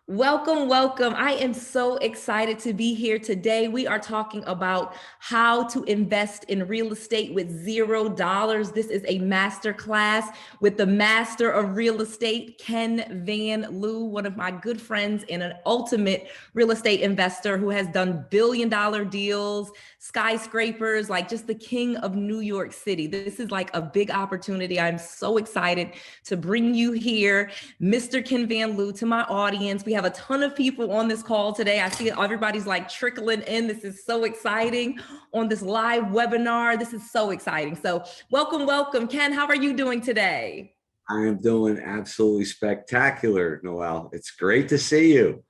Welcome, welcome. I am so excited to be here today. We are talking about how to invest in real estate with $0. This is a master class with the master of real estate, Ken Van Liew, one of my good friends and an ultimate real estate investor who has done billion-dollar deals, skyscrapers, like just the king of New York City. This is like a big opportunity. I'm so excited to bring you here, Mr. Ken Van Liew, to my audience. We have a ton of people on this call today. I see everybody's like trickling in. This is so exciting on this live webinar. This is so exciting. So welcome, welcome. Ken, how are you doing today? I am doing absolutely spectacular, Noelle. It's great to see you.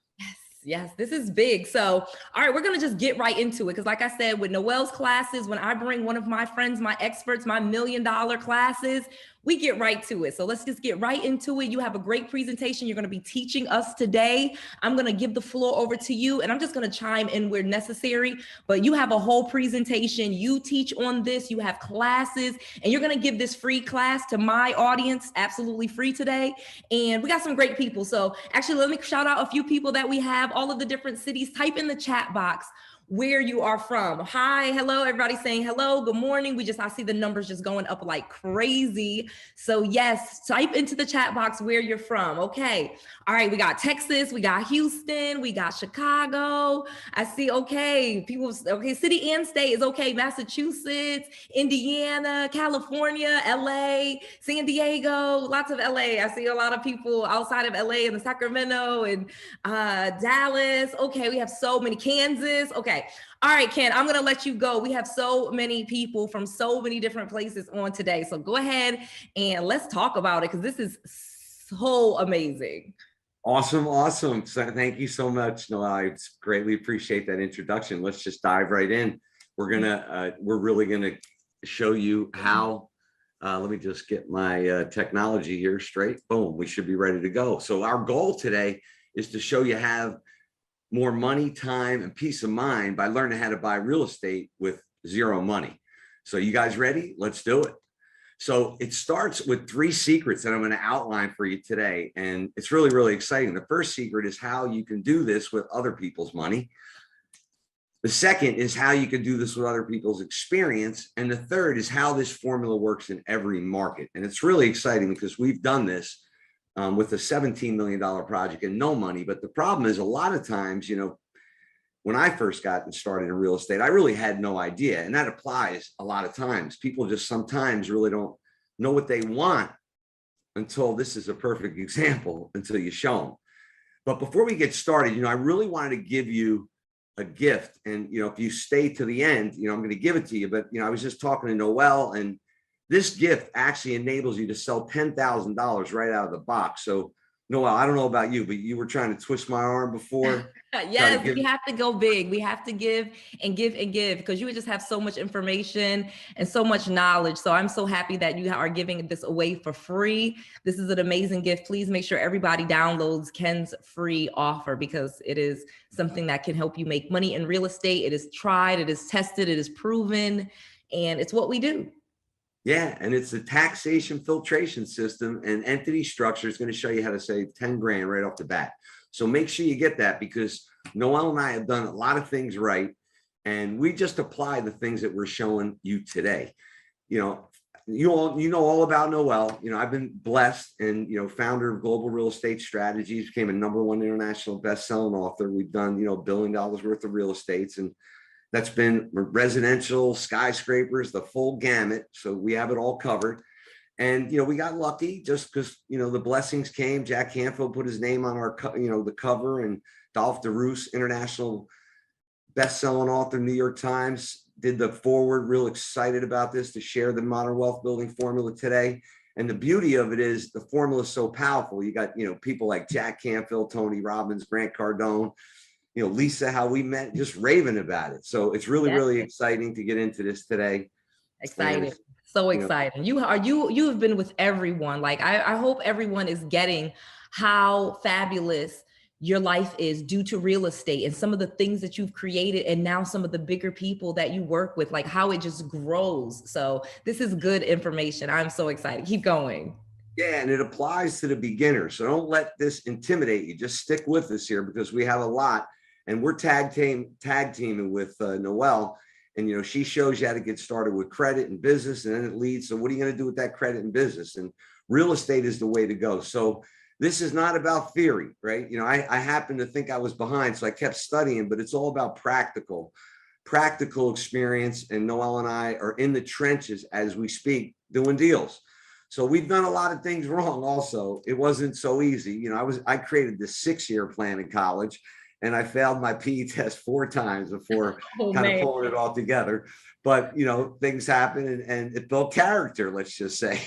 Yes, this is big. So, all right, we're going to just get right into it. Because like I said, with Noelle's classes, when I bring one of my friends, my experts, my $1,000,000 classes, we get right to it. So let's just get right into it. You have a great presentation you're going to be teaching us today. I'm going to give the floor over to you, and I'm just going to chime in where necessary. But you have a whole presentation. You teach on this. You have classes, and you're going to give this free class to my audience, absolutely free today. And we got some great people. So actually, let me shout out a few people that we have, all of the different cities. Type in the chat box where you are from. Hi, hello, everybody saying hello, good morning. I see the numbers just going up like crazy. So yes, type into the chat box where you're from. Okay. All right, we got Texas, we got Houston, we got Chicago. I see, okay, people, okay, city and state is okay. Massachusetts, Indiana, California, LA, San Diego, lots of LA. I see a lot of people outside of LA and the Sacramento and Dallas. Okay, we have so many, Kansas. Okay. All right, Ken, I'm going to let you go. We have so many people from so many different places on today. So go ahead and let's talk about it because this is so amazing. Awesome, awesome. So thank you so much, Noelle. I greatly appreciate that introduction. Let's just dive right in. We're really gonna show you how. Let me just get my technology here straight. Boom, we should be ready to go. So our goal today is to show you have more money, time, and peace of mind by learning how to buy real estate with zero money. So you guys ready? Let's do it. So it starts with 3 secrets that I'm going to outline for you today. And it's really, really exciting. The first secret is how you can do this with other people's money. The second is how you can do this with other people's experience. And the third is how this formula works in every market. And it's really exciting because we've done this with a $17 million project and no money. But the problem is a lot of times, when I first got started in real estate, I really had no idea. And that applies a lot of times. People just sometimes really don't know what they want until this is a perfect example, until you show them. But before we get started, I really wanted to give you a gift. And, if you stay to the end, I'm going to give it to you. But, I was just talking to Noelle, and this gift actually enables you to sell $10,000 right out of the box. So, Noelle, I don't know about you, but you were trying to twist my arm before. Yes, we have to go big. We have to give and give and give because you would just have so much information and so much knowledge. So I'm so happy that you are giving this away for free. This is an amazing gift. Please make sure everybody downloads Ken's free offer because it is something that can help you make money in real estate. It is tried, it is tested, it is proven, and it's what we do. Yeah, and it's a taxation filtration system and entity structure is going to show you how to save 10 grand right off the bat. So make sure you get that because Noelle and I have done a lot of things right. And we just apply the things that we're showing you today. You know all about Noelle. I've been blessed and, founder of Global Real Estate Strategies, became a #1 international best-selling author. We've done, $1 billion worth of real estates, and that's been residential, skyscrapers, the full gamut. So we have it all covered. And, we got lucky just because, the blessings came. Jack Canfield put his name on our, the cover, and Dolph DeRoos, international best-selling author, New York Times, did the forward. Real excited about this to share the modern wealth building formula today. And the beauty of it is the formula is so powerful. You got, people like Jack Canfield, Tony Robbins, Grant Cardone, Lisa, how we met, just raving about it. So it's really, really exciting to get into this today. Exciting. So exciting. You have been with everyone. Like, I hope everyone is getting how fabulous your life is due to real estate and some of the things that you've created. And now some of the bigger people that you work with, like how it just grows. So this is good information. I'm so excited. Keep going. Yeah, and it applies to the beginner. So don't let this intimidate you. Just stick with us here because we have a lot, and we're tag teaming with Noelle. And she shows you how to get started with credit and business, and then it leads. So what are you going to do with that credit and business? And real estate is the way to go. So this is not about theory, right? I happen to think I was behind, so I kept studying, but it's all about practical experience. And Noelle and I are in the trenches as we speak, doing deals. So we've done a lot of things wrong also. It wasn't so easy. I created this 6-year plan in college, and I failed my PE test 4 times before kind of pulling it all together. But, things happen, and it built character, let's just say.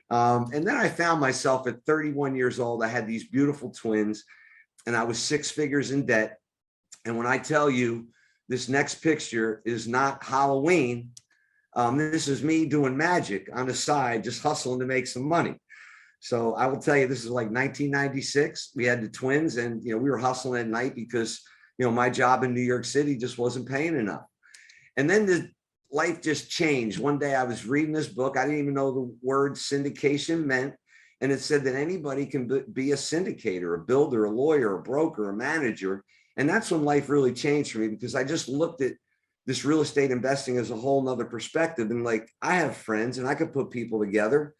And then I found myself at 31 years old. I had these beautiful twins, and I was 6 figures in debt. And when I tell you this next picture is not Halloween, this is me doing magic on the side, just hustling to make some money. So I will tell you, this is like 1996. We had the twins, and we were hustling at night because my job in New York City just wasn't paying enough. And then the life just changed. One day I was reading this book. I didn't even know the word syndication meant, and it said that anybody can be a syndicator, a builder, a lawyer, a broker, a manager. And that's when life really changed for me, because I just looked at this real estate investing as a whole nother perspective. And like, I have friends and I could put people together,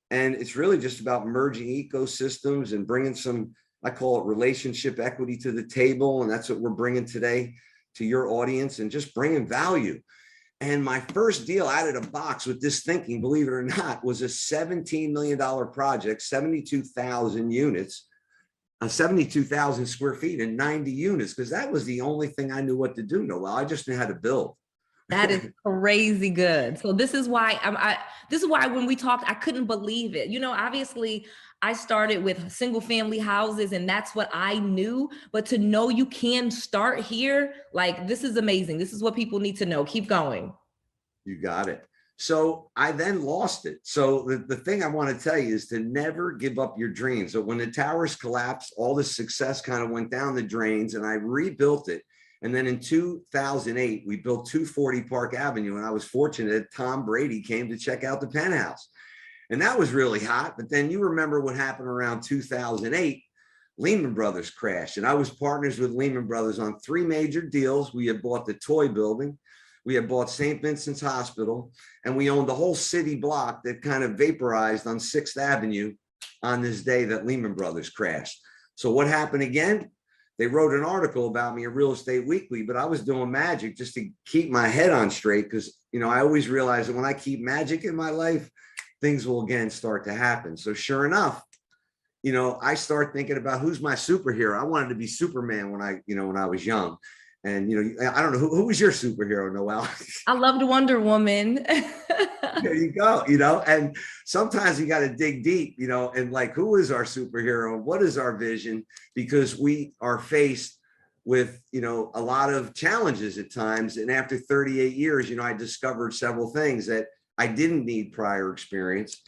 and it's really just about merging ecosystems and bringing some, I call it relationship equity to the table. And that's what we're bringing today to your audience, and just bringing value. And my first deal out of the box with this thinking, believe it or not, was a $17 million project, 72,000 units, 72,000 square feet and 90 units, because that was the only thing I knew what to do, Noelle. I just knew how to build. That is crazy good. So this is why this is why when we talked, I couldn't believe it. Obviously I started with single family houses, and that's what I knew, but to know you can start here, like, this is amazing. This is what people need to know. Keep going. You got it. So I then lost it. So the thing I want to tell you is to never give up your dreams. So when the towers collapsed, all the success kind of went down the drains, and I rebuilt it. And then in 2008, we built 240 Park Avenue. And I was fortunate Tom Brady came to check out the penthouse. And that was really hot. But then you remember what happened around 2008. Lehman Brothers crashed. And I was partners with Lehman Brothers on 3 major deals. We had bought the toy building. We had bought St. Vincent's Hospital, and we owned the whole city block that kind of vaporized on 6th Avenue on this day that Lehman Brothers crashed. So what happened again? They wrote an article about me in Real Estate Weekly, but I was doing magic just to keep my head on straight, because, I always realize that when I keep magic in my life, things will again start to happen. So sure enough, I start thinking about who's my superhero. I wanted to be Superman when I was young. And, I don't know, who was your superhero, Noelle? I loved Wonder Woman. There you go, and sometimes you got to dig deep, and like, who is our superhero? What is our vision? Because we are faced with, a lot of challenges at times. And after 38 years, I discovered several things that I didn't need prior experience.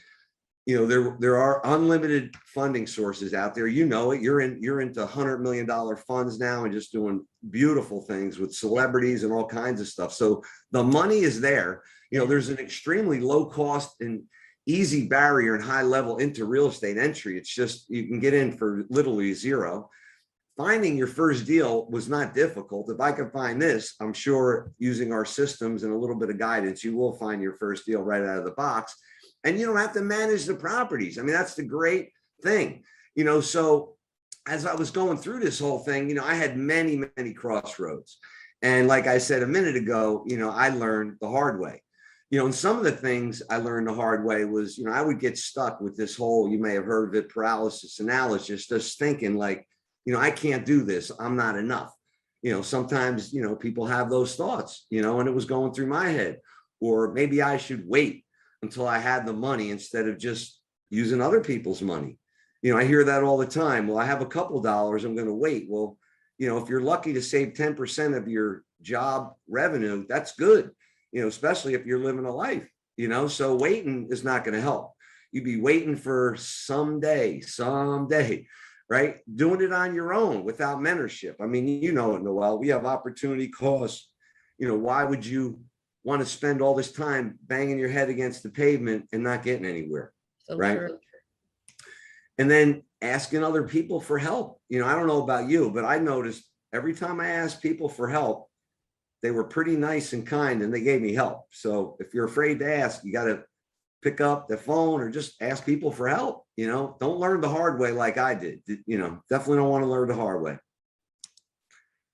There are unlimited funding sources out there. You're into $100 million funds now, and just doing beautiful things with celebrities and all kinds of stuff. So the money is there. There's an extremely low cost and easy barrier and high level into real estate entry. It's just, you can get in for literally zero. Finding your first deal was not difficult. If I could find this, I'm sure using our systems and a little bit of guidance, you will find your first deal right out of the box. And you don't have to manage the properties. I mean, that's the great thing, so as I was going through this whole thing, I had many, many crossroads. And like I said a minute ago, I learned the hard way, and some of the things I learned the hard way was, I would get stuck with this whole, you may have heard of it, paralysis analysis, just thinking like, I can't do this. I'm not enough. Sometimes, people have those thoughts, and it was going through my head. Or maybe I should wait until I had the money instead of just using other people's money. I hear that all the time. Well, I have a couple dollars, I'm going to wait. Well, if you're lucky to save 10% of your job revenue, that's good, especially if you're living a life, so waiting is not going to help. You'd be waiting for someday, right? Doing it on your own without mentorship. I mean, Noelle, we have opportunity costs. Why would you want to spend all this time banging your head against the pavement and not getting anywhere? So right? true. And then asking other people for help. You know, I don't know about you, but I noticed every time I asked people for help, they were pretty nice and kind and they gave me help. So if you're afraid to ask, you got to pick up the phone or just ask people for help. You know, don't learn the hard way like I did. You know, definitely don't want to learn the hard way.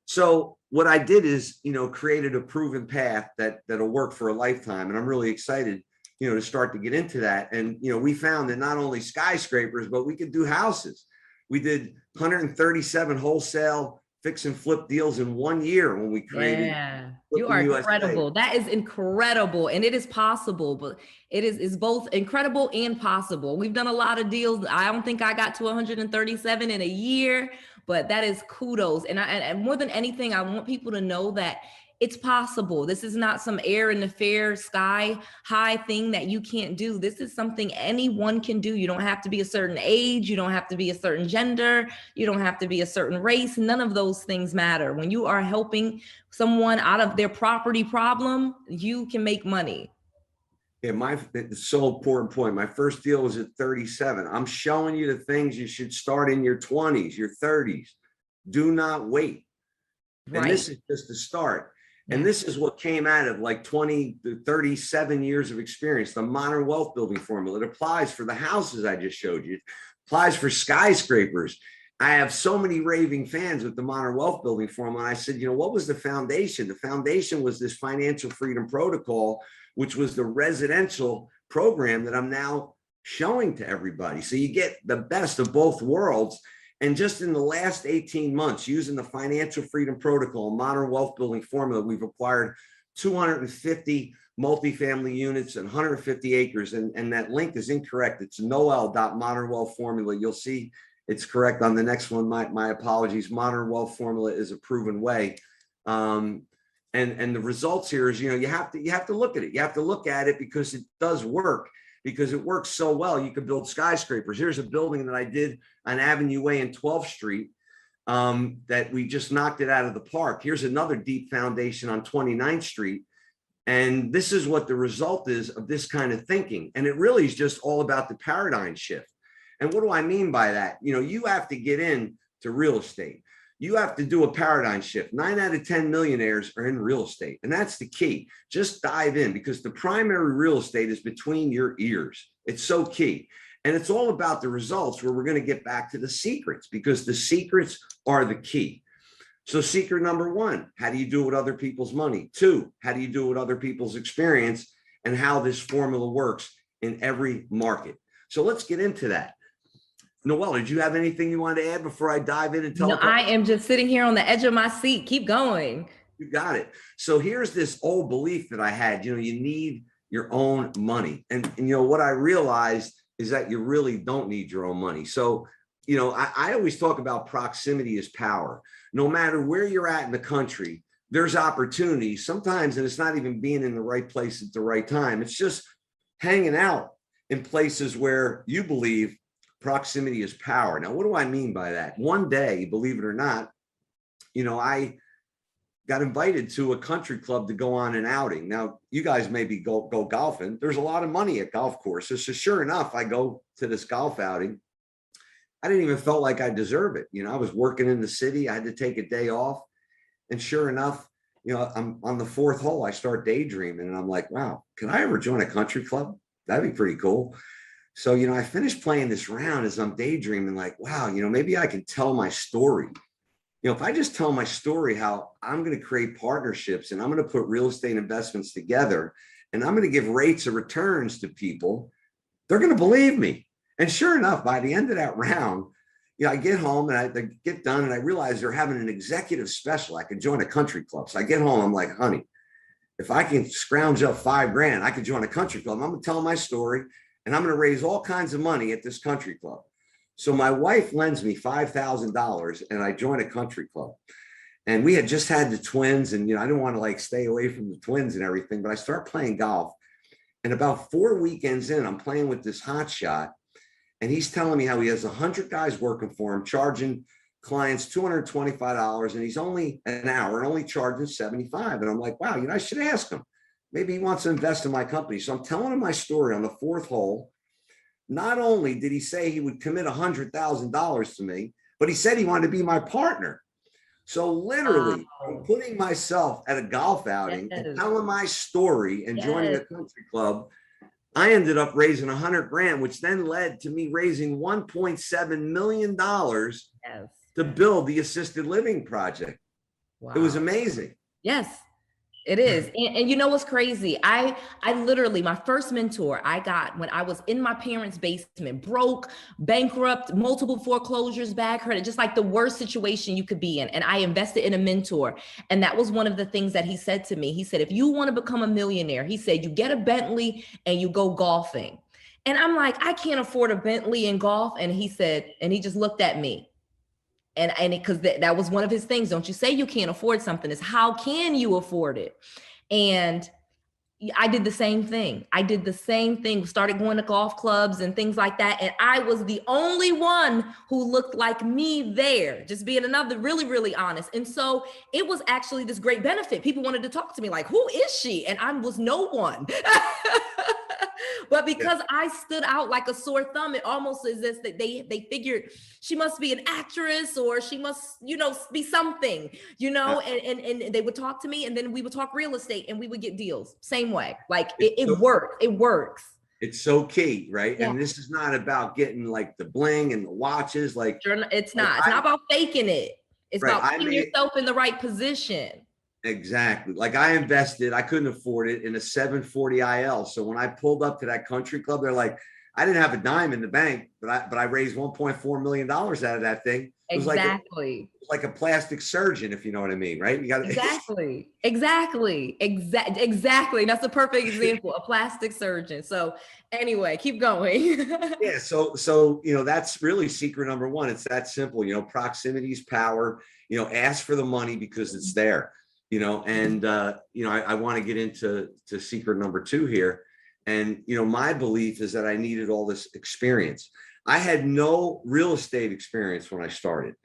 So what I did is, you know, created a proven path that'll work for a lifetime. And I'm really excited, you know, to start to get into that. And, you know, we found that not only skyscrapers, but we could do houses. We did 137 wholesale fix and flip deals in 1 year when we created Yeah, you Flipping are USA. incredible. That is incredible. And it is possible, but it's both incredible and possible. We've done a lot of deals. I don't think I got to 137 in a year, but that is kudos. And more than anything, I want people to know that it's possible. This is not some air in the fair sky high thing that you can't do. This is something anyone can do. You don't have to be a certain age. You don't have to be a certain gender. You don't have to be a certain race. None of those things matter. When you are helping someone out of their property problem, you can make money. Yeah, it's so important point. My first deal was at 37. I'm showing you the things you should start in your 20s, your 30s. Do not wait. And Right. this is just the start. And Yeah. this is what came out of like 20 to 37 years of experience, the modern wealth building formula. It applies for the houses I just showed you. It applies for skyscrapers. I have so many raving fans with the modern wealth building formula. And I said, you know, what was the foundation? The foundation was this financial freedom protocol, which was the residential program that I'm now showing to everybody. So you get the best of both worlds. And just in the last 18 months, using the financial freedom protocol, modern wealth building formula, we've acquired 250 multifamily units and 150 acres. And that link is incorrect. It's noelle.modernwealthformula. You'll see it's correct on the next one. My apologies. Modern wealth formula is a proven way. And the results here is, you know, you have to look at it. You have to look at it because it does work. Because it works so well, you could build skyscrapers. Here's a building that I did on Avenue Way and 12th Street that we just knocked it out of the park. Here's another deep foundation on 29th Street. And this is what the result is of this kind of thinking. And it really is just all about the paradigm shift. And what do I mean by that? You know, you have to get into real estate. You have to do a paradigm shift. 9 out of 10 millionaires are in real estate. And that's the key. Just dive in because the primary real estate is between your ears. It's so key. And it's all about the results where we're going to get back to the secrets because the secrets are the key. So secret number 1, how do you do it with other people's money? 2, how do you do it with other people's experience and how this formula works in every market? So let's get into that. Noelle, did you have anything you wanted to add before I dive in and tell? No, I am just sitting here on the edge of my seat. Keep going. You got it. So here's this old belief that I had, you know, you need your own money. And you know, what I realized is that you really don't need your own money. So, you know, I always talk about proximity is power. No matter where you're at in the country, there's opportunities sometimes, and it's not even being in the right place at the right time. It's just hanging out in places where you believe proximity is power. Now, what do I mean by that? One day, believe it or not, you know, I got invited to a country club to go on an outing. Now, you guys maybe go golfing. There's a lot of money at golf courses. So sure enough, I go to this golf outing. I didn't even felt like I deserve it. You know, I was working in the city. I had to take a day off. And sure enough, you know, I'm on the 4th hole. I start daydreaming and I'm like, wow, can I ever join a country club? That'd be pretty cool. So, you know, I finished playing this round as I'm daydreaming, like, wow, you know, maybe I can tell my story. You know, if I just tell my story, how I'm going to create partnerships and I'm going to put real estate investments together and I'm going to give rates of returns to people, they're going to believe me. And sure enough, by the end of that round, you know, I get home and I get done and I realize they're having an executive special. I could join a country club. So I get home, I'm like, honey, if I can scrounge up $5,000, I could join a country club. I'm going to tell my story. And I'm going to raise all kinds of money at this country club. So my wife lends me $5,000 and I join a country club. And we had just had the twins and, you know, I didn't want to like stay away from the twins and everything, but I start playing golf. And about 4 weekends in, I'm playing with this hot shot. And he's telling me how he has 100 guys working for him, charging clients $225. And he's only an hour and only charging $75. And I'm like, wow, you know, I should ask him. Maybe he wants to invest in my company. So I'm telling him my story on the 4th hole. not only did he say he would commit $100,000 to me, but he said he wanted to be my partner. So literally, from Wow. putting myself at a golf outing and Yes. telling my story and joining Yes. a country club, I ended up raising 100 grand, which then led to me raising $1.7 million Yes. to build the assisted living project. It was Wow. amazing. Yes. It is. And you know what's crazy? I literally, my first mentor I got when I was in my parents' basement, broke, bankrupt, multiple foreclosures, bad credit, just like the worst situation you could be in. And I invested in a mentor. And that was one of the things that he said to me. He said, if you want to become a millionaire, he said, you get a Bentley and you go golfing. And I'm like, I can't afford a Bentley and golf. And he said, and he just looked at me. And because that was one of his things. Don't you say you can't afford something. It's how can you afford it? And I did the same thing. I did the same thing, started going to golf clubs and things like that. And I was the only one who looked like me there, just being another really, really honest. And so it was actually this great benefit. People wanted to talk to me like, who is she? And I was no one. But because I stood out like a sore thumb, it almost is this that they figured she must be an actress or she must, be something, and they would talk to me and then we would talk real estate and we would get deals. Same way. Like it worked. It works. It's so key, right? Yeah. And this is not about getting like the bling and the watches. Like It's not about faking it. It's right, about putting yourself in the right position. Exactly. Like I invested, I couldn't afford it in a 740 IL. So when I pulled up to that country club, they're like, I didn't have a dime in the bank, but I raised $1.4 million out of that thing. It was like a plastic surgeon, if you know what I mean, right? You got exactly. That's a perfect example, a plastic surgeon. So anyway, keep going. Yeah. So that's really secret number one. It's that simple. Proximity is power. Ask for the money because it's there. And I want to get into secret number two here. And my belief is that I needed all this experience. I had no real estate experience when I started.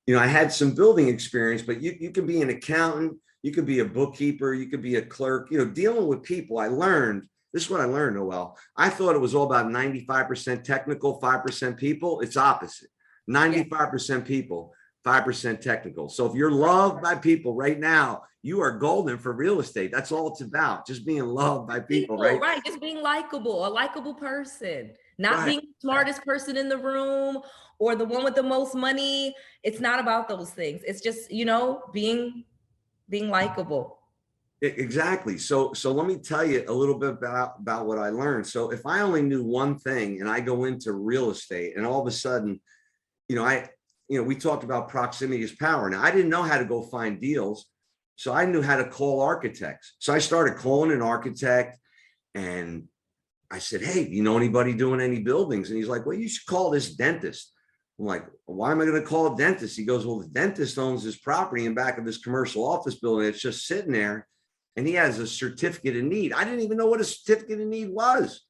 I had some building experience, but you can be an accountant, you could be a bookkeeper, you could be a clerk, dealing with people. This is what I learned, Noelle. I thought it was all about 95% technical, 5% people. It's opposite. 95% people, 5% technical. So if you're loved by people right now, you are golden for real estate. That's all it's about. Just being loved by people, right? Right. Just being likable, a likable person, not Right. being the smartest person in the room or the one with the most money. It's not about those things. It's just, being likable. Exactly. So let me tell you a little bit about what I learned. So if I only knew one thing and I go into real estate and all of a sudden, we talked about proximity is power. Now I didn't know how to go find deals. So I knew how to call architects. So I started calling an architect and I said, hey, do you know anybody doing any buildings? And he's like, well, you should call this dentist. I'm like, why am I going to call a dentist? He goes, well, the dentist owns this property in back of this commercial office building. It's just sitting there. And he has a certificate of need. I didn't even know what a certificate of need was.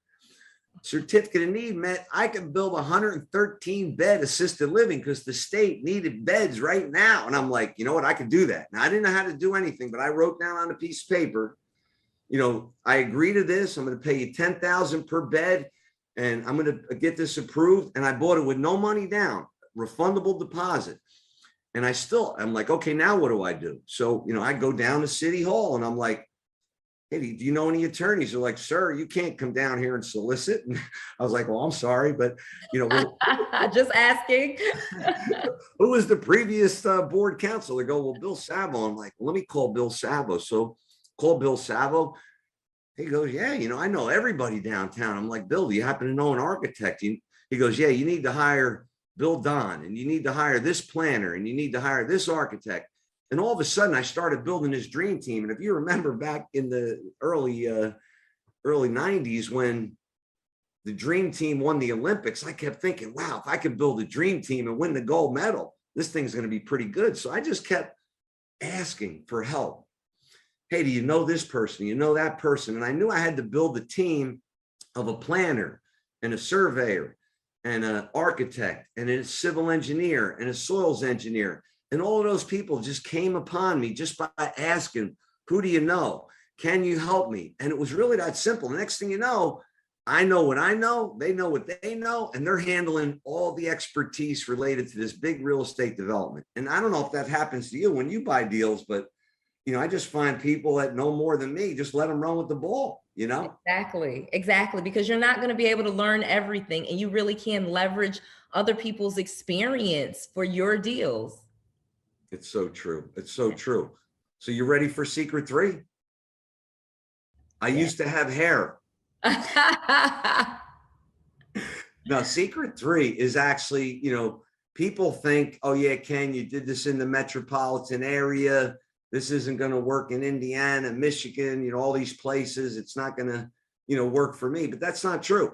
Certificate of need meant I could build 113 bed assisted living because the state needed beds right now. And I'm like, you know what? I could do that. Now I didn't know how to do anything, but I wrote down on a piece of paper, I agree to this. I'm going to pay you $10,000 per bed and I'm going to get this approved. And I bought it with no money down, refundable deposit. And I'm like, okay, now what do I do? So, I go down to City Hall and I'm like, hey, do you know any attorneys? They're like, sir, you can't come down here and solicit. And I was like, well, I'm sorry, but just asking. Who was the previous board counsel? They go, well, Bill Savo. I'm like, well, let me call Bill Savo. So call Bill Savo. He goes, yeah, I know everybody downtown. I'm like, Bill, do you happen to know an architect? He goes, yeah, you need to hire Bill Don and you need to hire this planner and you need to hire this architect. And all of a sudden I started building this dream team. And if you remember back in the early 90s, when the dream team won the Olympics, I kept thinking, wow, if I could build a dream team and win the gold medal, this thing's going to be pretty good. So I just kept asking for help. Hey, do you know this person? You know that person? And I knew I had to build a team of a planner and a surveyor and an architect and a civil engineer and a soils engineer. And all of those people just came upon me just by asking, who do you know? Can you help me? And it was really that simple. The next thing you know, I know what I know, they know what they know, and they're handling all the expertise related to this big real estate development. And I don't know if that happens to you when you buy deals, but I just find people that know more than me, just let them run with the ball, Exactly, exactly. Because you're not going to be able to learn everything, and you really can leverage other people's experience for your deals. It's so true. It's so true. So you ready for secret 3? I used to have hair. Now, secret 3 is actually, people think, oh yeah, Ken, you did this in the metropolitan area. This isn't going to work in Indiana, Michigan, all these places. It's not going to, work for me, but that's not true.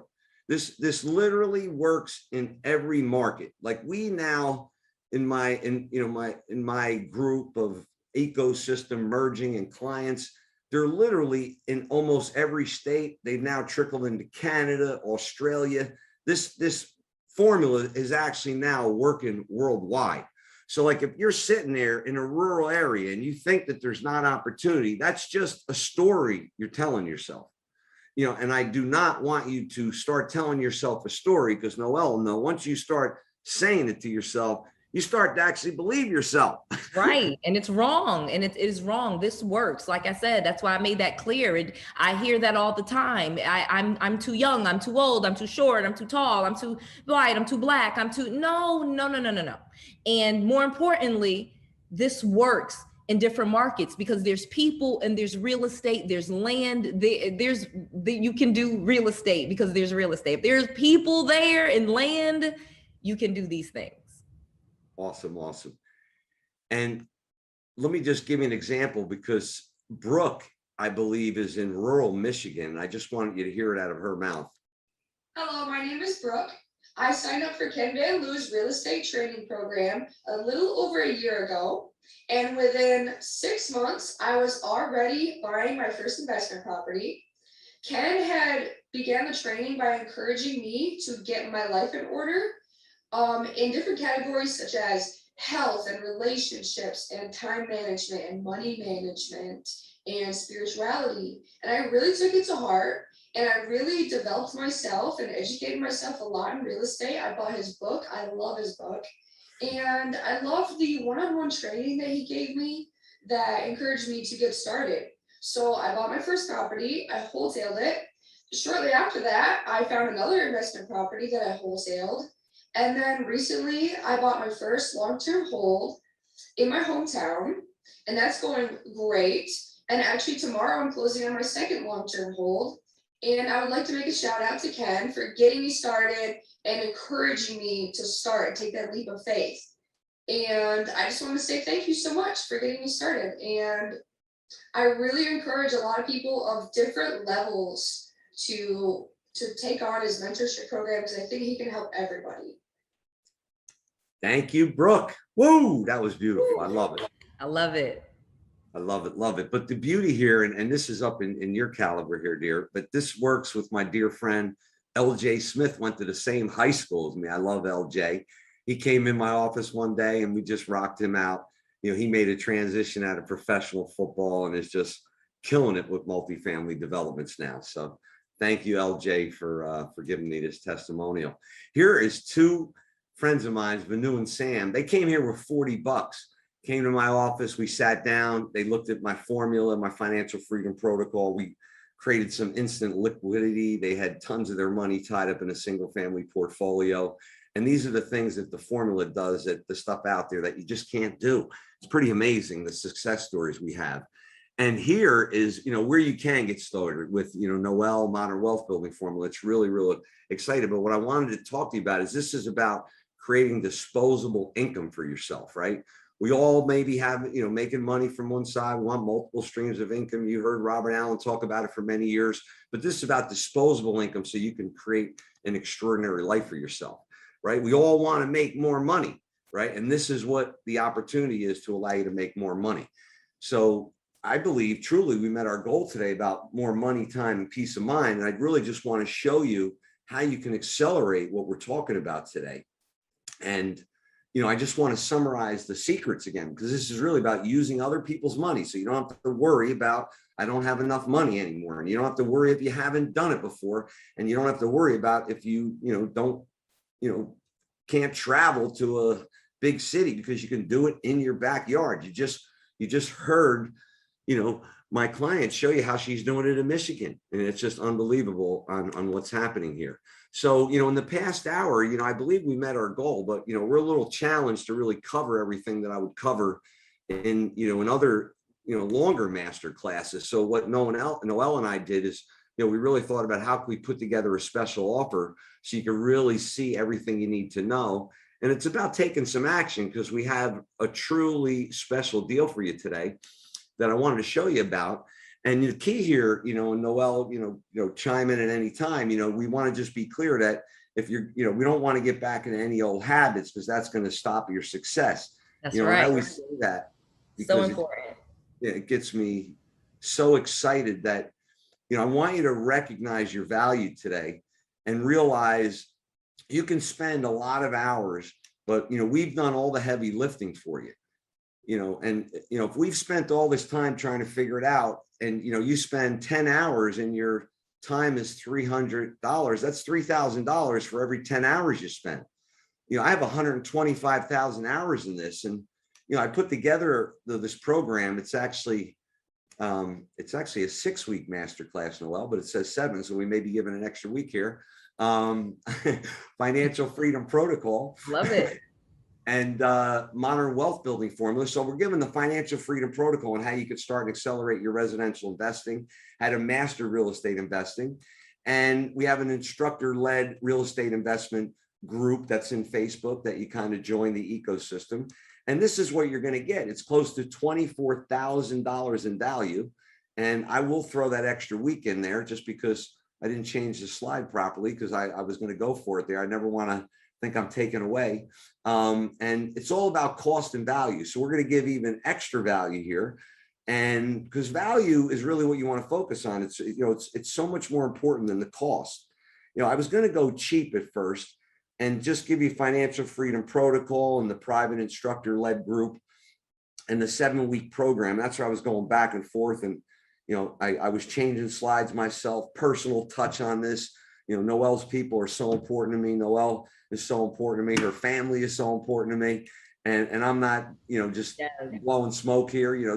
This literally works in every market. Like we now in my group of ecosystem merging and clients, they're literally in almost every state. They've now trickled into Canada, Australia. This formula is actually now working worldwide. So like if you're sitting there in a rural area and you think that there's not opportunity, that's just a story you're telling yourself. And I do not want you to start telling yourself a story, because Noelle will know once you start saying it to yourself, you start to actually believe yourself. Right. And it's wrong. And it is wrong. This works. Like I said, that's why I made that clear. I hear that all the time. I'm too young. I'm too old. I'm too short. I'm too tall. I'm too white. I'm too black. No. And more importantly, this works in different markets because there's people and there's real estate, there's land, you can do real estate because there's real estate. If there's people there and land, you can do these things. Awesome. And let me just give you an example, because Brooke, I believe, is in rural Michigan. I just wanted you to hear it out of her mouth. Hello, my name is Brooke. I signed up for Ken Van Liew's real estate training program a little over a year ago. And within 6 months, I was already buying my first investment property. Ken had began the training by encouraging me to get my life in order in different categories such as health and relationships and time management and money management and spirituality. And I really took it to heart, and I really developed myself and educated myself a lot in real estate. I bought his book. I love his book. And I love the one-on-one training that he gave me that encouraged me to get started. So I bought my first property, I wholesaled it. Shortly after that, I found another investment property that I wholesaled. And then recently I bought my first long-term hold in my hometown, and that's going great. And actually tomorrow I'm closing on my second long-term hold. And I would like to make a shout out to Ken for getting me started and encouraging me to start and take that leap of faith. And I just want to say thank you so much for getting me started. And I really encourage a lot of people of different levels to take on his mentorship program, because I think he can help everybody. Thank you, Brooke. Woo, that was beautiful. I love it. I love it. I love it. Love it. But the beauty here, and this is up in your caliber here, dear, but this works with my dear friend, LJ Smith, went to the same high school as me. I love LJ. He came in my office one day and we just rocked him out. He made a transition out of professional football and is just killing it with multifamily developments now. So thank you, LJ, for giving me this testimonial. Here is 2 friends of mine, Vanu and Sam. They came here with $40. Came to my office, we sat down, they looked at my formula, my financial freedom protocol. We created some instant liquidity. They had tons of their money tied up in a single family portfolio. And these are the things that the formula does, that the stuff out there that you just can't do. It's pretty amazing, the success stories we have. And here is, where you can get started with, Noelle Modern Wealth Building Formula. It's really, really exciting. But what I wanted to talk to you about is this is about creating disposable income for yourself, right? We all maybe have, making money from one side. We want multiple streams of income. You heard Robert Allen talk about it for many years, but this is about disposable income so you can create an extraordinary life for yourself, right? We all want to make more money, right? And this is what the opportunity is to allow you to make more money. So I believe truly we met our goal today about more money, time, and peace of mind. And I really just want to show you how you can accelerate what we're talking about today. And I just want to summarize the secrets again, because this is really about using other people's money. So you don't have to worry about, I don't have enough money anymore. And you don't have to worry if you haven't done it before. And you don't have to worry about if you, don't, can't travel to a big city, because you can do it in your backyard. You just heard, my client show you how she's doing it in Michigan. And it's just unbelievable on what's happening here. So, in the past hour, I believe we met our goal, but, we're a little challenged to really cover everything that I would cover in, in other, longer master classes. So what Noelle and I did is, we really thought about how can we put together a special offer so you can really see everything you need to know. And it's about taking some action, because we have a truly special deal for you today that I wanted to show you about. And the key here, and Noelle, chime in at any time, we want to just be clear that if you're, we don't want to get back into any old habits, because that's going to stop your success. That's right. I always say that because so important. It gets me so excited that, I want you to recognize your value today and realize you can spend a lot of hours, but, we've done all the heavy lifting for you. And, if we've spent all this time trying to figure it out, and, you spend 10 hours and your time is $300, that's $3,000 for every 10 hours you spend. I have 125,000 hours in this. And, I put together this program. It's actually a 6-week masterclass, Noelle, but it says 7. So we may be given an extra week here. Financial freedom protocol. Love it. And modern wealth building formula. So we're given the financial freedom protocol and how you could start and accelerate your residential investing, how to master real estate investing. And we have an instructor-led real estate investment group that's in Facebook that you kind of join the ecosystem. And this is what you're going to get. It's close to $24,000 in value. And I will throw that extra week in there just because I didn't change the slide properly, because I was going to go for it there. I never want to think I'm taken away. And it's all about cost and value. So we're going to give even extra value here. And because value is really what you want to focus on. It's, it's so much more important than the cost. I was going to go cheap at first and just give you financial freedom protocol and the private instructor-led group and the 7-week program. That's where I was going back and forth. And, I was changing slides myself, personal touch on this. Noelle's people are so important to me. Noelle is so important to me. Her family is so important to me. And I'm not, just blowing smoke here.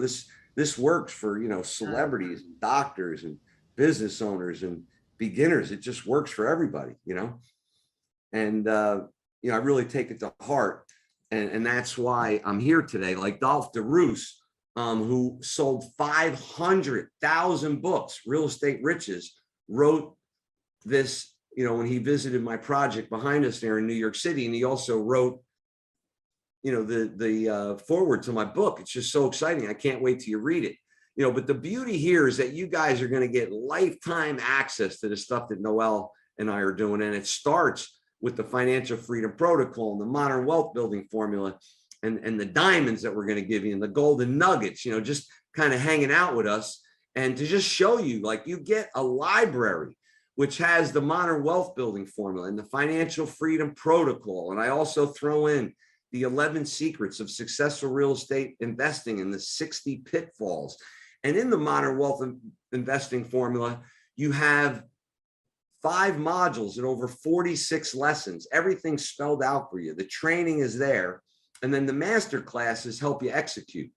This works for, celebrities, and doctors and business owners and beginners. It just works for everybody, and, I really take it to heart. And that's why I'm here today. Like Dolph DeRoos, who sold 500,000 books, Real Estate Riches, wrote this, when he visited my project behind us there in New York City. And he also wrote, the foreword to my book. It's just so exciting. I can't wait till you read it. But the beauty here is that you guys are going to get lifetime access to the stuff that Noelle and I are doing. And it starts with the financial freedom protocol and the modern wealth building formula and the diamonds that we're going to give you and the golden nuggets, just kind of hanging out with us, and to just show you, like, you get a library which has the modern wealth building formula and the financial freedom protocol. And I also throw in the 11 secrets of successful real estate investing and the 60 pitfalls. And in the modern wealth investing formula, you have 5 modules and over 46 lessons, everything spelled out for you. The training is there. And then the master classes help you execute.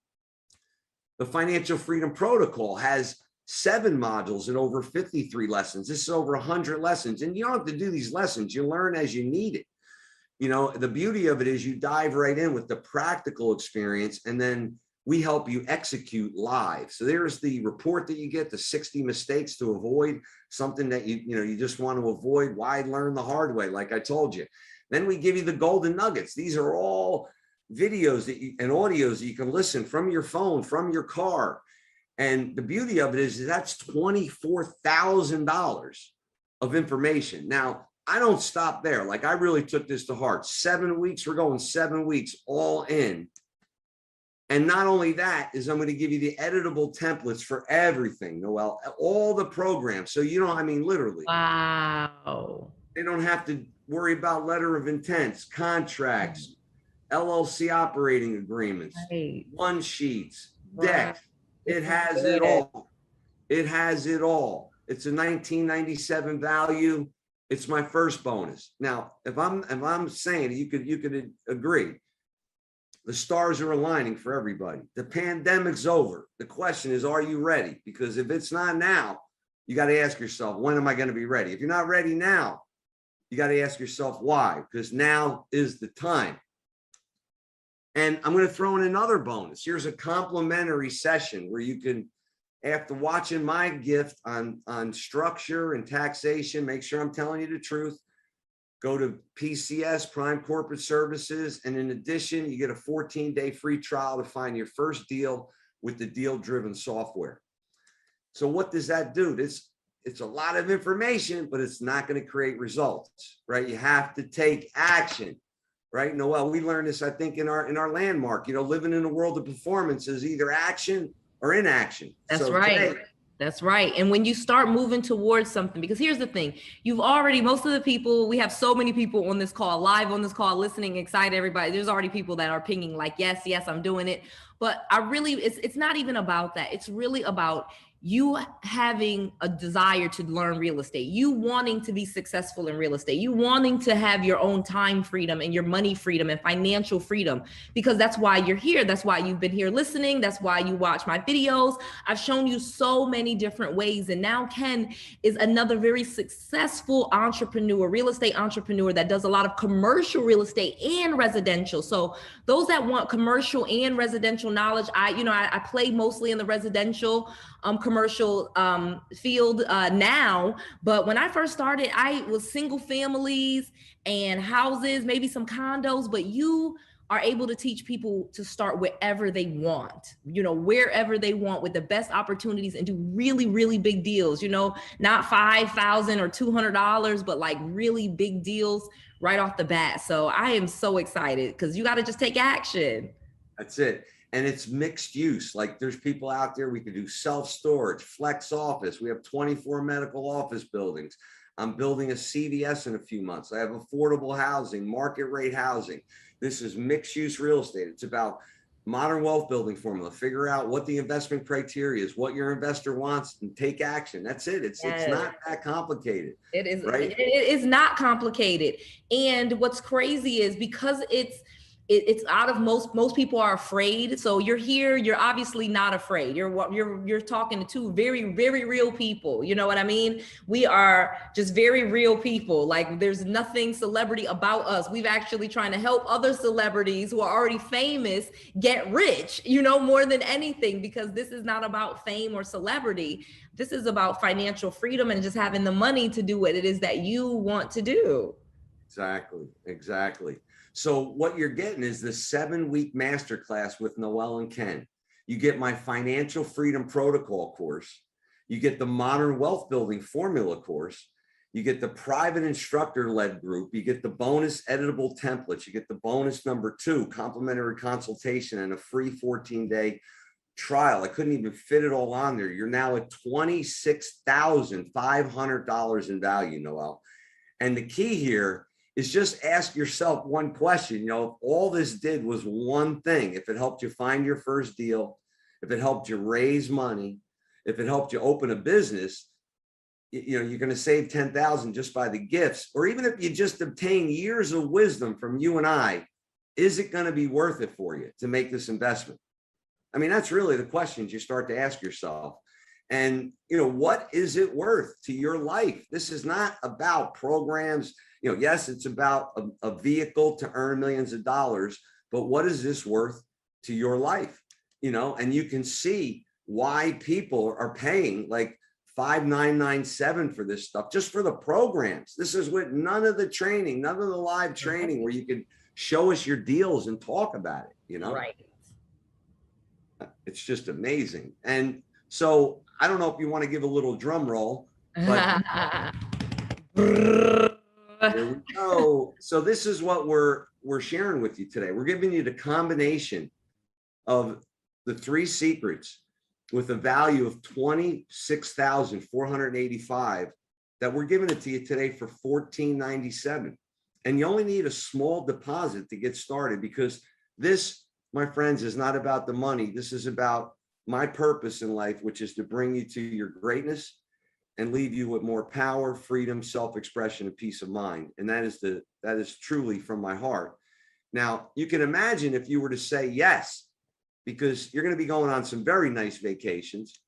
The financial freedom protocol has 7 modules and over 53 lessons. This is over 100 lessons. And you don't have to do these lessons. You learn as you need it. The beauty of it is you dive right in with the practical experience, and then we help you execute live. So there's the report that you get, the 60 mistakes to avoid, something that you just want to avoid. Why learn the hard way, like I told you. Then we give you the golden nuggets. These are all videos and audios that you can listen from your phone, from your car. And the beauty of it is that's $24,000 of information. Now, I don't stop there. Like, I really took this to heart. 7 weeks, we're going 7 weeks all in. And not only that is I'm going to give you the editable templates for everything, Noelle, all the programs. So literally. Wow. They don't have to worry about letter of intents, contracts, LLC operating agreements, Right. one sheets, Right. decks. It has it all. It has it all. It's a 1997 value. It's my first bonus. Now, if I'm saying you could agree, the stars are aligning for everybody. The pandemic's over. The question is, are you ready? Because if it's not now, you got to ask yourself, when am I going to be ready? If you're not ready now, you got to ask yourself why, because now is the time. And I'm going to throw in another bonus. Here's a complimentary session where you can, after watching my gift on structure and taxation, make sure I'm telling you the truth, go to PCS, Prime Corporate Services. And in addition, you get a 14-day free trial to find your first deal with the deal-driven software. So what does that do? It's a lot of information, but it's not going to create results, right? You have to take action, right? Noelle, we learned this, I think, in our landmark, living in a world of performance is either action or inaction. That's right. That's right. And when you start moving towards something, because here's the thing, most of the people, we have so many people on this call, live on this call, listening, excited, everybody. There's already people that are pinging like, yes, I'm doing it. But it's not even about that. It's really about you having a desire to learn real estate, you wanting to be successful in real estate, you wanting to have your own time freedom and your money freedom and financial freedom, because that's why you're here. That's why you've been here listening. That's why you watch my videos. I've shown you so many different ways. And now Ken is another very successful entrepreneur, real estate entrepreneur that does a lot of commercial real estate and residential. So those that want commercial and residential knowledge, I play mostly in the residential commercial field now, but when I first started, I was single families and houses, maybe some condos, but you are able to teach people to start wherever they want, wherever they want, with the best opportunities, and do really, really big deals, not $5,000 or $200, but like really big deals right off the bat. So I am so excited, because you got to just take action. That's it. And it's mixed use. Like, there's people out there, we could do self-storage, flex office. We have 24 medical office buildings. I'm building a CVS in a few months. I have affordable housing, market rate housing. This is mixed use real estate. It's about modern wealth building formula. Figure out what the investment criteria is, what your investor wants, and take action. That's it. It's not that complicated. It is, right? It is not complicated. And what's crazy is, because it's out of most people are afraid. So you're here, you're obviously not afraid. You're talking to two very, very real people. You know what I mean? We are just very real people. Like, there's nothing celebrity about us. We've actually trying to help other celebrities who are already famous get rich, more than anything, because this is not about fame or celebrity. This is about financial freedom and just having the money to do what it is that you want to do. Exactly. So what you're getting is the 7-week masterclass with Noelle and Ken. You get my financial freedom protocol course. You get the modern wealth building formula course. You get the private instructor-led group. You get the bonus editable templates. You get the bonus number 2, complimentary consultation, and a free 14-day trial. I couldn't even fit it all on there. You're now at $26,500 in value, Noelle. And the key here is just ask yourself one question. If all this did was one thing, if it helped you find your first deal, if it helped you raise money, if it helped you open a business, you're going to save 10,000 just by the gifts. Or even if you just obtain years of wisdom from you and I, is it going to be worth it for you to make this investment? I mean, that's really the questions you start to ask yourself. And, what is it worth to your life? This is not about programs. Yes, it's about a vehicle to earn millions of dollars, but what is this worth to your life? And you can see why people are paying like $5,997 for this stuff, just for the programs. This is with none of the training, none of the live training where you can show us your deals and talk about it, Right. It's just amazing. And so I don't know if you want to give a little drum roll, but there we go. So this is what we're sharing with you today. We're giving you the combination of the 3 secrets with a value of $26,485 that we're giving it to you today for $14.97. And you only need a small deposit to get started, because this, my friends, is not about the money. This is about my purpose in life, which is to bring you to your greatness and leave you with more power, freedom, self-expression, and peace of mind. And that is truly from my heart. Now, you can imagine if you were to say yes, because you're going to be going on some very nice vacations.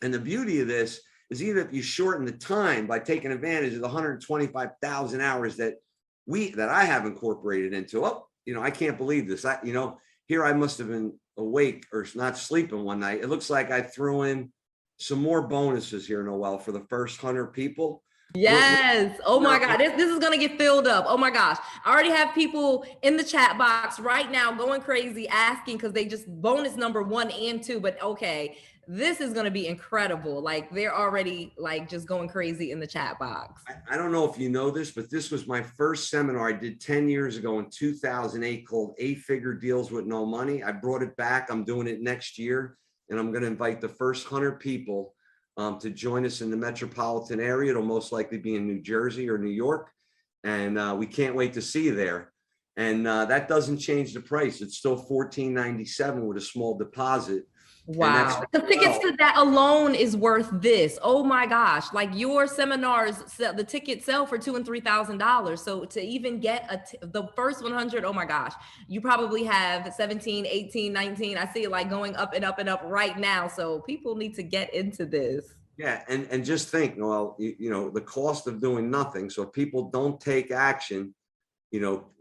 And the beauty of this is, even if you shorten the time by taking advantage of the 125,000 hours that I have incorporated into, I can't believe this. Here I must have been awake or not sleeping one night. It looks like I threw in some more bonuses here, Noelle, for the first 100 people. Yes. Oh my God. This is going to get filled up. Oh my gosh. I already have people in the chat box right now going crazy asking, because they just bonus number 1 and 2. But okay, this is going to be incredible. Like, they're already like just going crazy in the chat box. I don't know if you know this, but this was my first seminar I did 10 years ago in 2008, called 8-Figure Deals with No Money. I brought it back. I'm doing it next year, and I'm going to invite the first 100 people to join us in the metropolitan area. It'll most likely be in New Jersey or New York. And we can't wait to see you there. And that doesn't change the price. It's still $14.97 with a small deposit. Wow. The tickets to that alone is worth this. Oh my gosh. Like, your seminars, the tickets sell for $2,000 and $3,000. So to even get the first 100, oh my gosh, you probably have 17, 18, 19. I see it like going up and up and up right now. So people need to get into this. Yeah. And just think, Noelle, the cost of doing nothing. So if people don't take action,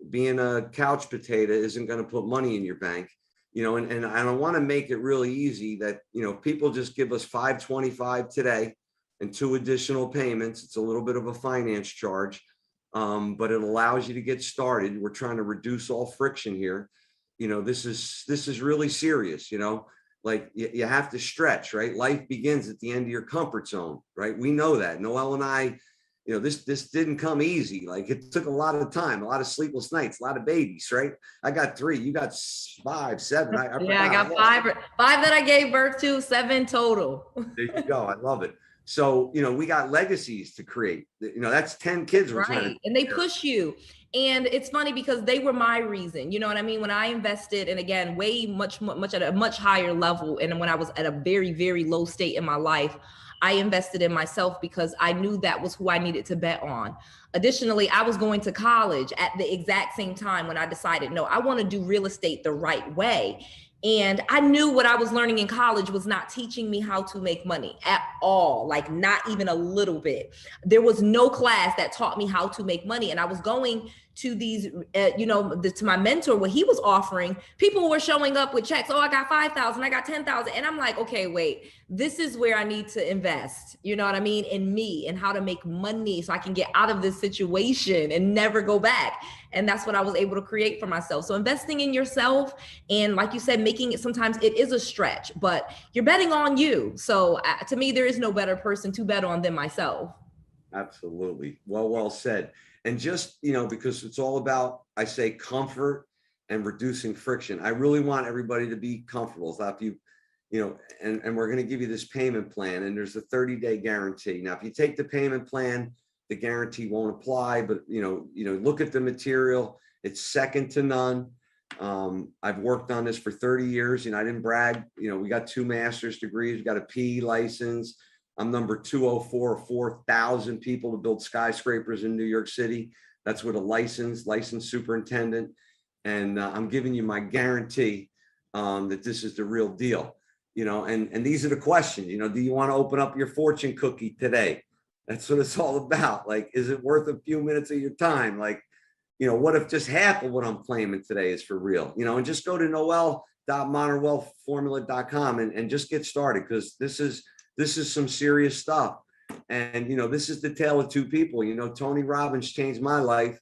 being a couch potato isn't going to put money in your bank. And I want to make it really easy that, people just give us $525 today and 2 additional payments. It's a little bit of a finance charge, but it allows you to get started. We're trying to reduce all friction here. This is really serious, like you have to stretch, right? Life begins at the end of your comfort zone, right? We know that. Noelle and I, this didn't come easy. Like, it took a lot of time, a lot of sleepless nights, a lot of babies, right? I got 3, you got 5, 7. I got 5 that I gave birth to, 7 total. There you go. I love it. So, we got legacies to create. That's 10 kids. Right. And they push you. And it's funny because they were my reason. You know what I mean? When I invested, and again, much at a much higher level, and when I was at a very, very low state in my life, I invested in myself because I knew that was who I needed to bet on. Additionally, I was going to college at the exact same time when I decided, no, I want to do real estate the right way. And I knew what I was learning in college was not teaching me how to make money at all, like not even a little bit. There was no class that taught me how to make money. And I was going to these, to my mentor, what he was offering, people were showing up with checks. Oh, I got 5,000, I got 10,000. And I'm like, okay, wait, this is where I need to invest. You know what I mean? In me and how to make money so I can get out of this situation and never go back. And that's what I was able to create for myself. So investing in yourself, and like you said, making it, sometimes it is a stretch, but you're betting on you. So to me, there is no better person to bet on than myself. Absolutely. Well said. And just, because it's all about, I say, comfort and reducing friction. I really want everybody to be comfortable. So if and we're going to give you this payment plan, and there's a 30-day guarantee. Now, if you take the payment plan, the guarantee won't apply, but, look at the material. It's second to none. I've worked on this for 30 years. I didn't brag. We got 2 master's degrees. We got a PE license. I'm number 204 of 4,000 people to build skyscrapers in New York City. That's with a licensed superintendent. And I'm giving you my guarantee that this is the real deal. And these are the questions. Do you want to open up your fortune cookie today? That's what it's all about. Like, is it worth a few minutes of your time? Like, what if just half of what I'm claiming today is for real? And just go to noelle.modernwealthformula.com and just get started, because this is some serious stuff. And, this is the tale of 2 people. Tony Robbins changed my life.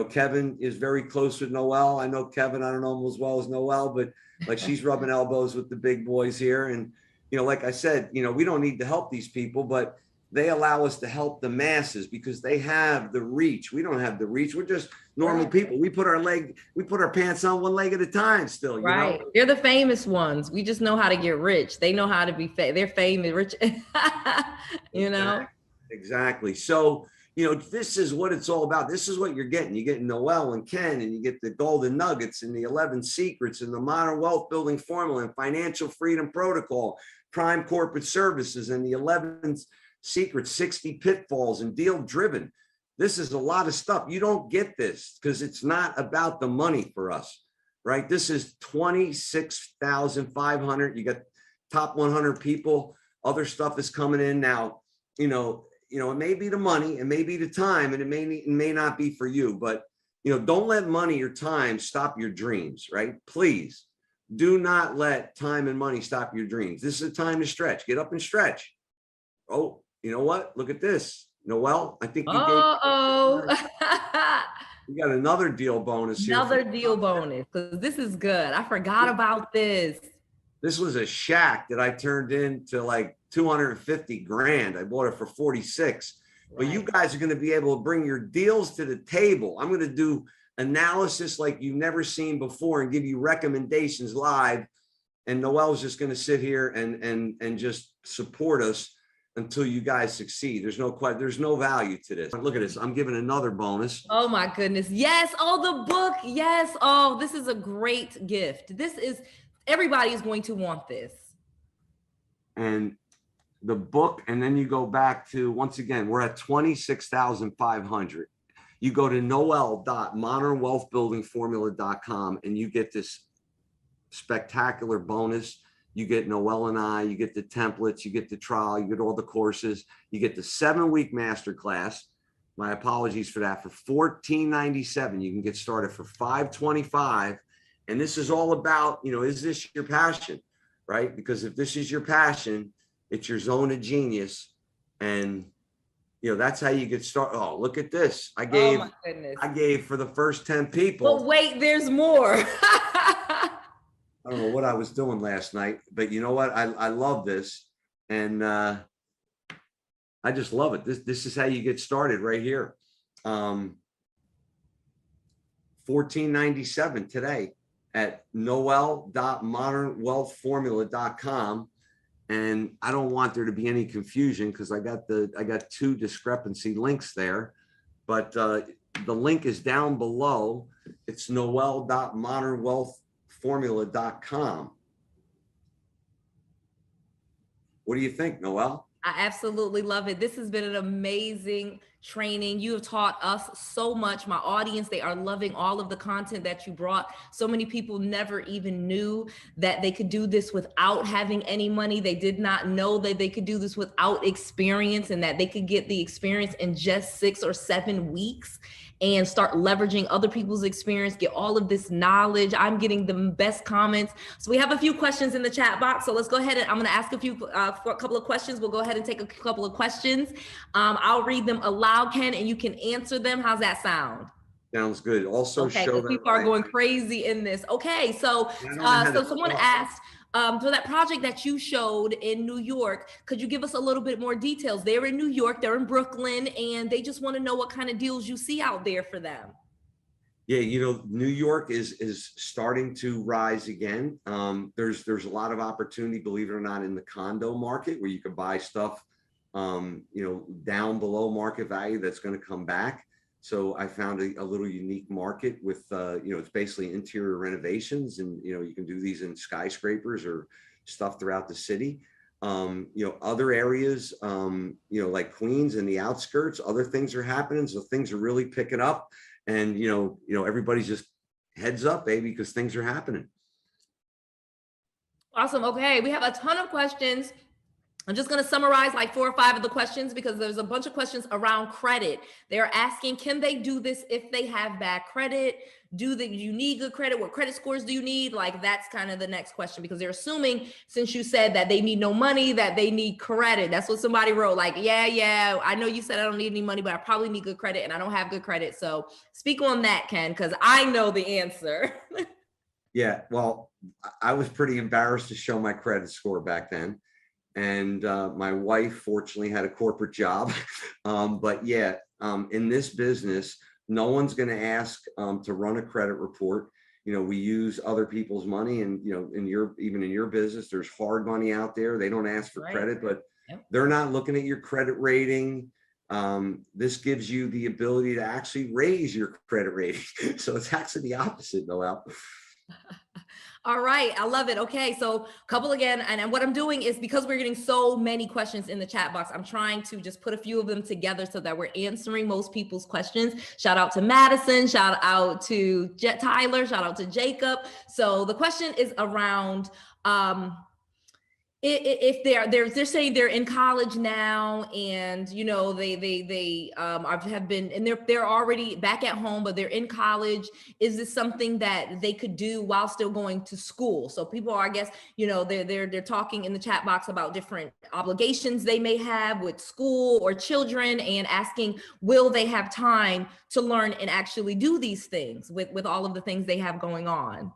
Kevin is very close with Noelle. I know Kevin, I don't know him as well as Noelle, but like, she's rubbing elbows with the big boys here. And, like I said, we don't need to help these people, but they allow us to help the masses because they have the reach. We don't have the reach. We're just normal people. We put our pants on one leg at a time still. Right. They're the famous ones. We just know how to get rich. They know how to be they're famous, rich, Exactly. So, this is what it's all about. This is what you're getting. You're getting Noelle and Ken, and you get the golden nuggets and the 11 secrets and the modern wealth building formula and financial freedom protocol, prime corporate services, and the 11 secrets, 60 pitfalls, and deal driven. This is a lot of stuff. You don't get this because it's not about the money for us, right? This is 26,500. You got top 100 people. Other stuff is coming in now. It may be the money, it may be the time, and it may not be for you, but don't let money or time stop your dreams, right? Please do not let time and money stop your dreams. This is a time to stretch. Get up and stretch. Oh, you know what? Look at this. Noelle, I think you you got another deal bonus here. Another deal bonus, because this is good. I forgot about this. This was a shack that I turned into like 250 grand. I bought it for 46. Right. But you guys are going to be able to bring your deals to the table. I'm going to do analysis like you've never seen before and give you recommendations live. And Noelle's just going to sit here and just support us until you guys succeed. There's no value to this. Look at this. I'm giving another bonus. Oh my goodness. Yes. Oh, the book. Yes. Oh, this is a great gift. Everybody is going to want this. And the book, and then you go back to, once again, we're at 26,500. You go to noelle.modernwealthbuildingformula.com and you get this spectacular bonus. You get Noelle and I, you get the templates, you get the trial, you get all the courses, you get the 7-week masterclass. My apologies for that. For $14.97, you can get started for $525. And this is all about, is this your passion, right? Because if this is your passion, it's your zone of genius. And, that's how you get started. Oh, look at this. I gave for the first 10 people. But wait, there's more. I don't know what I was doing last night, but you know what? I love this. And I just love it. This is how you get started right here. $14.97 today at noelle.modernwealthformula.com. And I don't want there to be any confusion because I got 2 discrepancy links there, but the link is down below. It's noelle.modernwealthformula.com. What do you think, Noelle? I absolutely love it. This has been an amazing training. You have taught us so much. My audience, they are loving all of the content that you brought. So many people never even knew that they could do this without having any money. They did not know that they could do this without experience and that they could get the experience in just 6 or 7 weeks and start leveraging other people's experience, get all of this knowledge. I'm getting the best comments. So we have a few questions in the chat box. So let's go ahead and I'm going to ask for a couple of questions. We'll go ahead and take a couple of questions. I'll read them aloud, Ken, and you can answer them. How's that sound? Sounds good. Also, okay, show that people are going crazy in this. Okay, so someone asked, for that project that you showed in New York, could you give us a little bit more details? They're in New York, they're in Brooklyn, and they just want to know what kind of deals you see out there for them. Yeah, New York is starting to rise again. There's a lot of opportunity, believe it or not, in the condo market where you can buy stuff, down below market value that's going to come back. So I found a little unique market with, it's basically interior renovations, and you can do these in skyscrapers or stuff throughout the city. Other areas, like Queens and the outskirts, other things are happening. So things are really picking up, and everybody's just heads up, baby, because things are happening. Awesome. Okay, we have a ton of questions. I'm just going to summarize like 4 or 5 of the questions because there's a bunch of questions around credit. They're asking, can they do this if they have bad credit? Do you need good credit? What credit scores do you need? Like, that's kind of the next question, because they're assuming, since you said that they need no money, that they need credit. That's what somebody wrote. Like, yeah, I know you said I don't need any money, but I probably need good credit and I don't have good credit. So speak on that, Ken, because I know the answer. Yeah, well, I was pretty embarrassed to show my credit score back then. And my wife fortunately had a corporate job. But yeah, in this business, no one's going to ask to run a credit report. We use other people's money, and even in your business, there's hard money out there. They don't ask for credit, but they're not looking at your credit rating. this gives you the ability to actually raise your credit rating. So it's actually the opposite, Noelle. All right, I love it. Okay, so a couple again, and what I'm doing is, because we're getting so many questions in the chat box, I'm trying to just put a few of them together so that we're answering most people's questions. Shout out to Madison, shout out to Tyler, shout out to Jacob. So the question is around, if they're saying they're in college now, and you know they have been, and they're already back at home, but they're in college. Is this something that they could do while still going to school? So people are, I guess, you know, they're talking in the chat box about different obligations they may have with school or children, and asking, will they have time to learn and actually do these things with all of the things they have going on?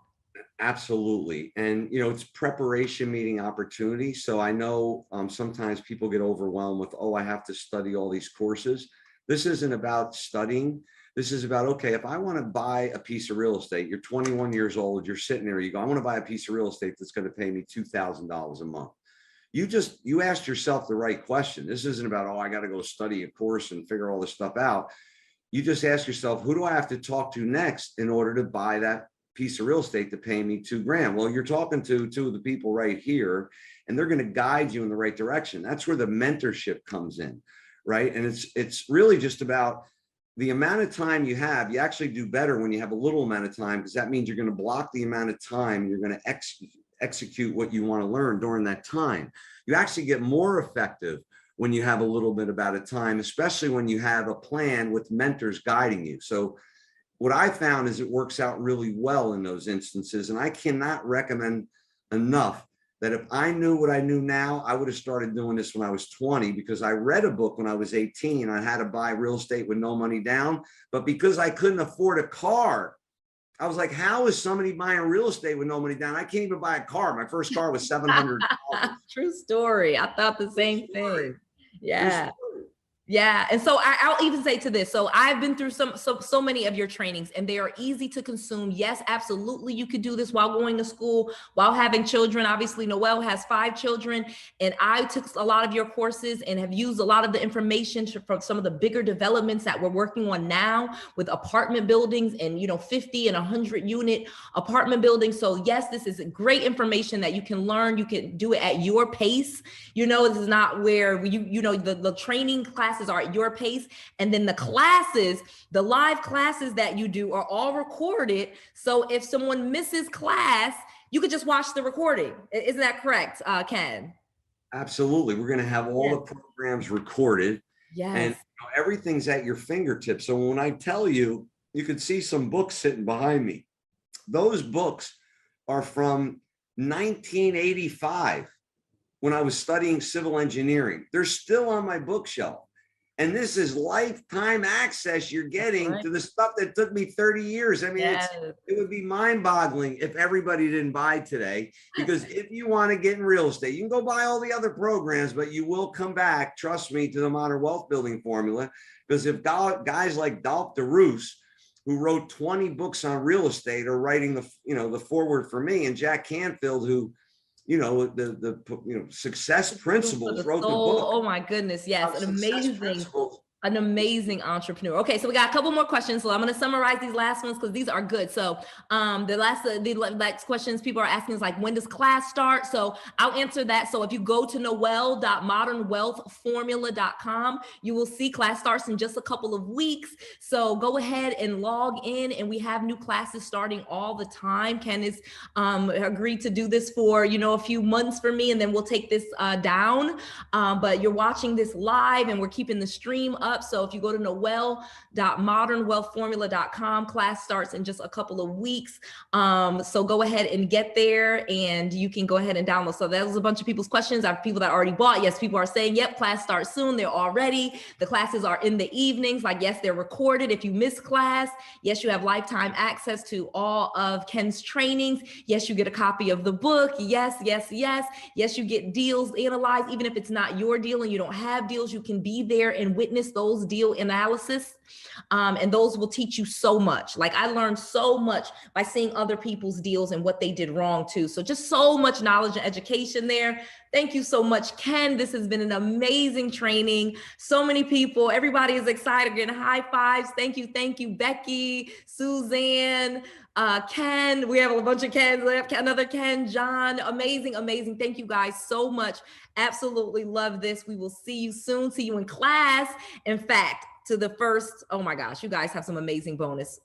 Absolutely. And, you know, it's preparation meeting opportunity. So I know sometimes people get overwhelmed with, oh, I have to study all these courses. This isn't about studying. This is about, okay, if I want to buy a piece of real estate, you're 21 years old, you're sitting there, you go, I want to buy a piece of real estate that's going to pay me $2,000 a month. You asked yourself the right question. This isn't about, oh, I got to go study a course and figure all this stuff out. You just ask yourself, who do I have to talk to next in order to buy that piece of real estate to pay me $2,000? Well, you're talking to two of the people right here, and they're going to guide you in the right direction. That's where the mentorship comes in, right? And it's really just about the amount of time you have. You actually do better when you have a little amount of time, because that means you're going to block the amount of time you're going to execute what you want to learn during that time. You actually get more effective when you have a little bit about a time, especially when you have a plan with mentors guiding you. So what I found is it works out really well in those instances. And I cannot recommend enough that if I knew what I knew now, I would have started doing this when I was 20, because I read a book when I was 18 on how to buy real estate with no money down. But because I couldn't afford a car, I was like, how is somebody buying real estate with no money down? I can't even buy a car. My first car was $700. True story. I thought the same thing. Yeah. Yeah. And so I'll even say to this. So I've been through so many of your trainings, and they are easy to consume. Yes, absolutely. You could do this while going to school, while having children. Obviously, Noelle has 5 children, and I took a lot of your courses and have used a lot of the information from some of the bigger developments that we're working on now with apartment buildings and, you know, 50 and 100 unit apartment buildings. So yes, this is great information that you can learn. You can do it at your pace. You know, this is not where you know, the training classes are at your pace. And then the classes, the live classes that you do are all recorded. So if someone misses class, you could just watch the recording. Isn't that correct, Ken? Absolutely. We're going to have all the programs recorded. Yes. And you know, everything's at your fingertips. So when I tell you, you could see some books sitting behind me. Those books are from 1985 when I was studying civil engineering. They're still on my bookshelf. And this is lifetime access you're getting to the stuff that took me 30 years. I mean, it would be mind-boggling if everybody didn't buy today, because if you want to get in real estate, you can go buy all the other programs, but you will come back, trust me, to the modern wealth building formula. Because if guys like Dolph DeRoos, who wrote 20 books on real estate, are writing the foreword for me, and Jack Canfield, who, you know, the success principles, wrote the book. Oh my goodness. Yes. An amazing entrepreneur. Okay, so we got a couple more questions. So I'm going to summarize these last ones because these are good. So the last questions people are asking is like, when does class start? So I'll answer that. So if you go to noelle.modernwealthformula.com, you will see class starts in just a couple of weeks. So go ahead and log in, and we have new classes starting all the time. Ken has agreed to do this for, you know, a few months for me, and then we'll take this down. But you're watching this live, and we're keeping the stream up. So if you go to noelle.modernwealthformula.com, class starts in just a couple of weeks. So go ahead and get there, and you can go ahead and download. So that was a bunch of people's questions. I have people that already bought. Yes, people are saying, yep, class starts soon. They're all ready. The classes are in the evenings. Like, yes, they're recorded. If you miss class, yes, you have lifetime access to all of Ken's trainings. Yes, you get a copy of the book. Yes, yes, yes. Yes, you get deals analyzed. Even if it's not your deal and you don't have deals, you can be there and witness the those deal analysis. And those will teach you so much. Like I learned so much by seeing other people's deals and what they did wrong too. So just so much knowledge and education there. Thank you so much, Ken. This has been an amazing training. So many people, everybody is excited, getting high fives. Thank you, Becky, Suzanne, Ken. We have a bunch of Kens left. Another Ken, John. Amazing, amazing. Thank you guys so much. Absolutely love this. We will see you soon. See you in class. In fact, to the first, oh my gosh, you guys have some amazing bonus.